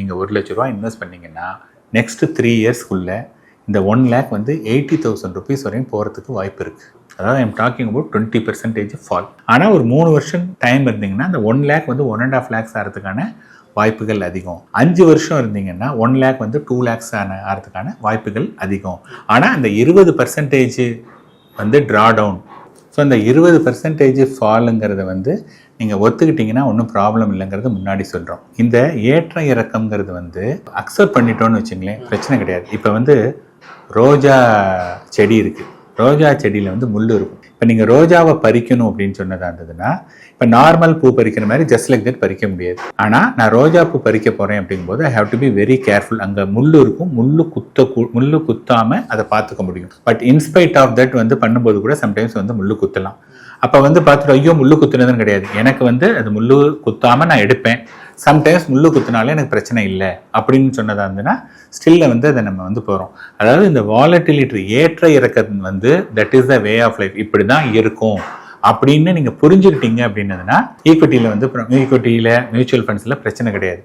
நீங்கள் 1 லட்ச ரூபா இன்வெஸ்ட் பண்ணிங்கன்னா நெக்ஸ்ட் 3 இயர்ஸ்க்குள்ள இந்த 1 lakh வந்து 80,000 rupees வரையும் போகிறதுக்கு வாய்ப்பு இருக்குது. அதாவது ஐம் டாக்கிங் அபவுட் 20% ஃபால். ஆனால் ஒரு 3 வருஷம் டைம் இருந்தீங்கன்னா அந்த 1 lakh வந்து 1.5 lakhs ஆகிறதுக்கான வாய்ப்புகள் அதிகம். 5 வருஷம் இருந்தீங்கன்னா 1 lakh வந்து 2 lakhs ஆகிறதுக்கான வாய்ப்புகள் அதிகம். ஆனால் அந்த 20% வந்து ட்ரா டவுன். ஸோ அந்த 20% ஃபாலுங்கிறத வந்து நீங்கள் ஒத்துக்கிட்டிங்கன்னா ஒன்றும் ப்ராப்ளம் இல்லைங்கிறது முன்னாடி சொல்கிறோம். இந்த ஏற்ற இறக்கம்ங்கிறது வந்து அக்செப்ட் பண்ணிட்டோன்னு வச்சுங்களேன், பிரச்சனை கிடையாது. இப்போ வந்து ரோஜா செடி இருக்குது. ரோஜா செடியில் வந்து முள் இருக்கும். இப்போ நீங்கள் ரோஜாவை பறிக்கணும் அப்படின்னு சொன்னதாக இருந்ததுன்னா இப்போ நார்மல் பூ பறிக்கிற மாதிரி ஜஸ்ட் லைக் தட் பறிக்க முடியாது. ஆனால் நான் ரோஜா பூ பறிக்க போகிறேன் அப்படிங்கும்போது I have to be very careful. அங்கே முள் இருக்கும், முள்ளு குத்தாமல் அதை பார்த்துக்க முடியும். பட் இன்ஸ்பைட் ஆஃப் தட் வந்து பண்ணும்போது கூட சம்டைம்ஸ் வந்து முள்ளு குத்தலாம். அப்போ வந்து பார்த்துட்டு ஐயோ முள்ளு குத்துனதுன்னு கிடையாது, எனக்கு வந்து அது முள்ளு குத்தாமல் நான் எடுப்பேன். சம்டைம்ஸ் முள்ளு குத்துனாலே எனக்கு பிரச்சனை இல்லை அப்படின்னு சொன்னதாக இருந்ததுன்னா ஸ்டில்ல வந்து அதை நம்ம வந்து போகிறோம். அதாவது இந்த வாலட்டிலிட்டி ஏற்ற இறக்கம் வந்து that is the way of life, இப்படி தான் இருக்கும் அப்படின்னு நீங்கள் புரிஞ்சுக்கிட்டீங்க அப்படின்னதுன்னா ஈக்விட்டியில் மியூச்சுவல் ஃபண்ட்ஸில் பிரச்சனை கிடையாது.